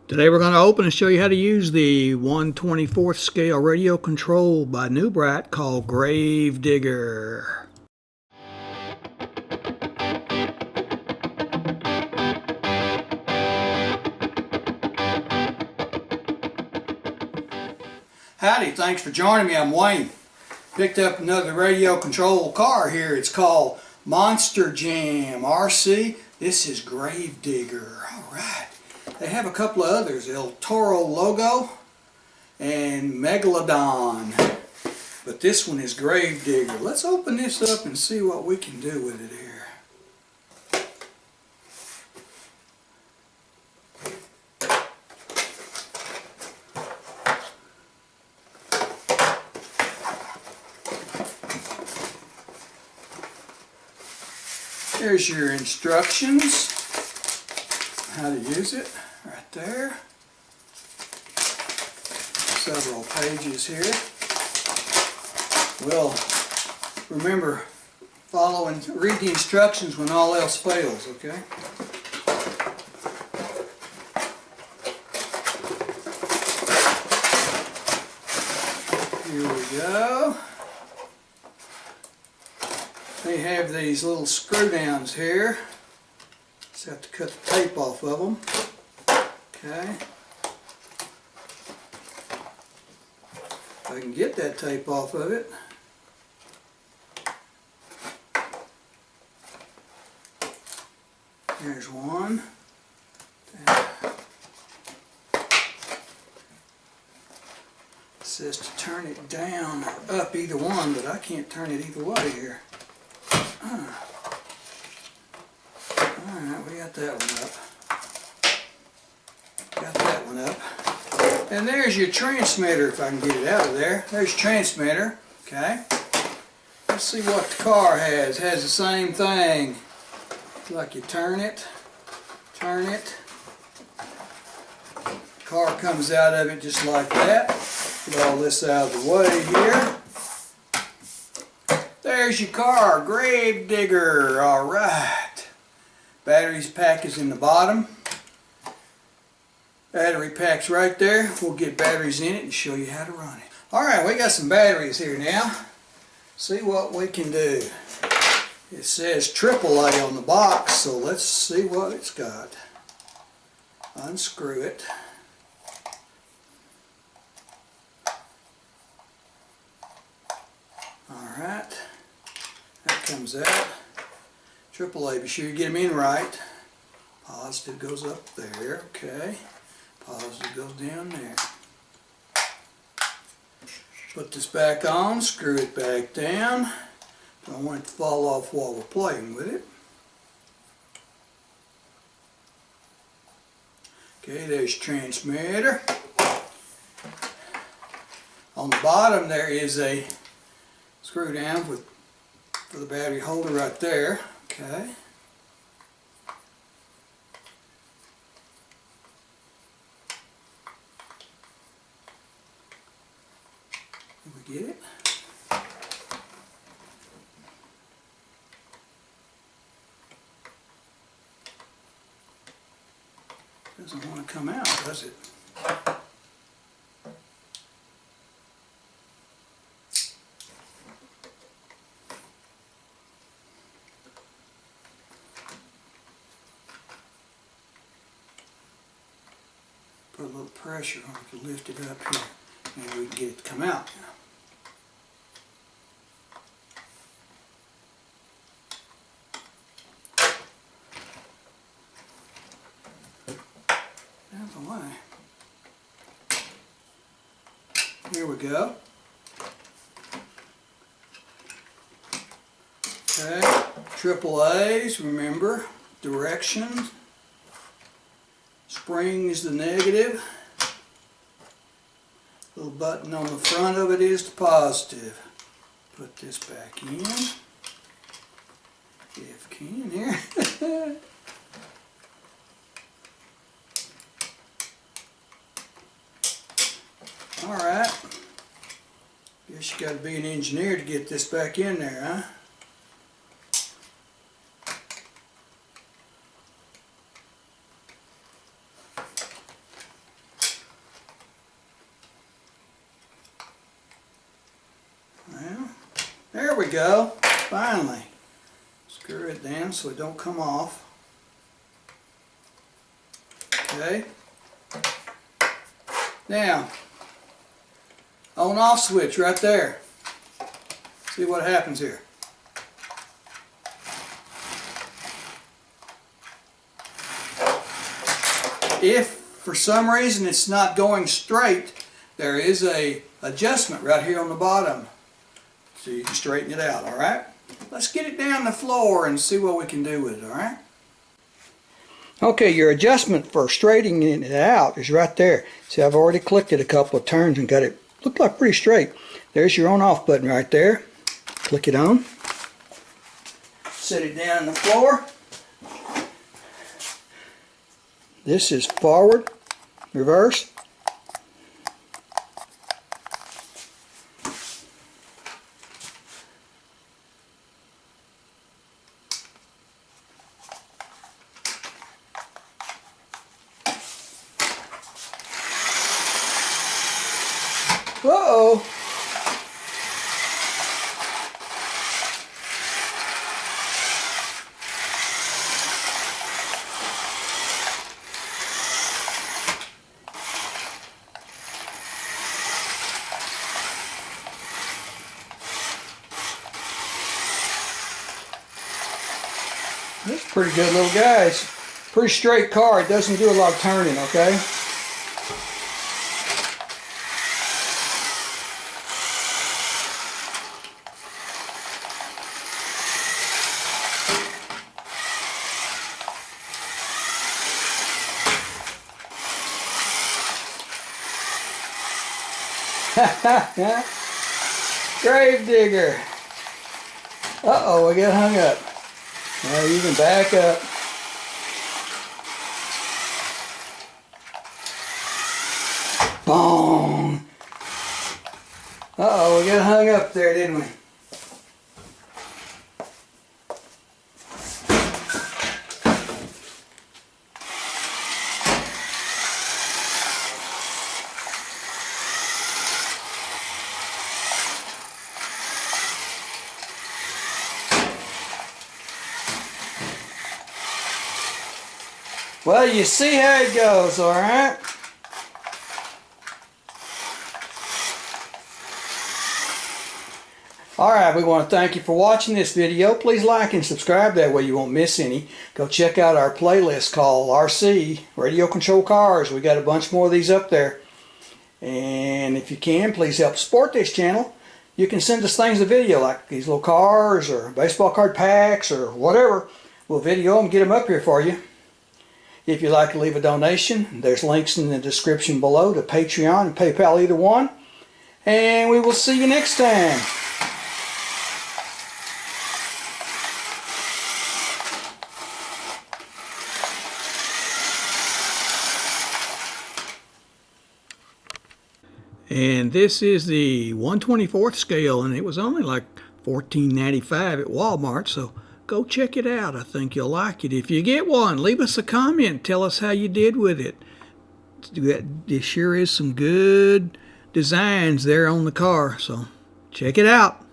Today we're going to open and show you how to use the 1/24th scale radio control by New Brat called Grave Digger. Howdy, thanks for joining me. I'm Wayne. Picked up another radio control car here. It's called Monster Jam RC. This is Grave Digger. Alright. They have a couple of others, El Toro Logo and Megalodon. But this one is Grave Digger. Let's open this up and see what we can do with it here. There's your instructions, how to use it, right there. Several pages here. Well, remember, follow and read the instructions when all else fails, okay? Here we go. They have these little screw downs here. Just have to cut the tape off of them. Okay. If I can get that tape off of it. There's one. It says to turn it down or up, either one, but I can't turn it either way here. Alright, we got that one up. Got that one up. And there's your transmitter, if I can get it out of there. There's your transmitter. Okay. Let's see what the car has. It has the same thing. It's like you turn it. The car comes out of it just like that. Get all this out of the way here. There's your car, Grave Digger. Alright. Batteries pack is in the bottom. Battery pack's right there. We'll get batteries in it and show you how to run it. Alright, we got some batteries here now. See what we can do. It says AAA on the box, so let's see what it's got. Unscrew it. Alright. That comes out. AAA, be sure you get them in right. Positive goes up there, okay. Positive goes down there. Put this back on, screw it back down. Don't want it to fall off while we're playing with it. Okay, there's transmitter. On the bottom there is a screw down for the battery holder right there. Okay. Did we get it? Doesn't want to come out, does it? Put a little pressure on it to lift it up here. Maybe we can get it to come out now. Out of the way. Here we go. Okay, AAA's, remember, directions. Spring is the negative. Little button on the front of it is the positive. Put this back in. If I can here. Alright. Guess you gotta be an engineer to get this back in there, huh? There we go. Finally. Screw it down so it don't come off. Okay. Now, on off switch right there. See what happens here. If for some reason it's not going straight, there is a adjustment right here on the bottom, so you can straighten it out. All right, let's get it down the floor and see what we can do with it. All right. Okay, your adjustment for straightening it out is right there. See, I've already clicked it a couple of turns and got it look like pretty straight. There's your on off button right there. Click it on. Set it down on the floor. This is forward, reverse. Uh-oh. This is a pretty good little guy. It's a pretty straight car. It doesn't do a lot of turning, okay? Grave digger. Uh-oh, I got hung up. Now you can back up. Boom. Uh-oh, we got hung up there, didn't we? Well, you see how it goes, all right? All right, we want to thank you for watching this video. Please like and subscribe, that way you won't miss any. Go check out our playlist called RC, Radio Control Cars. We got a bunch more of these up there. And if you can, please help support this channel. You can send us things to video, like these little cars or baseball card packs or whatever. We'll video them, get them up here for you. If you'd like to leave a donation, there's links in the description below to Patreon and PayPal, either one. And we will see you next time. And this is the 1/24th scale, and it was only like $14.95 at Walmart, so go check it out. I think you'll like it. If you get one, leave us a comment. Tell us how you did with it. There sure is some good designs there on the car, so check it out.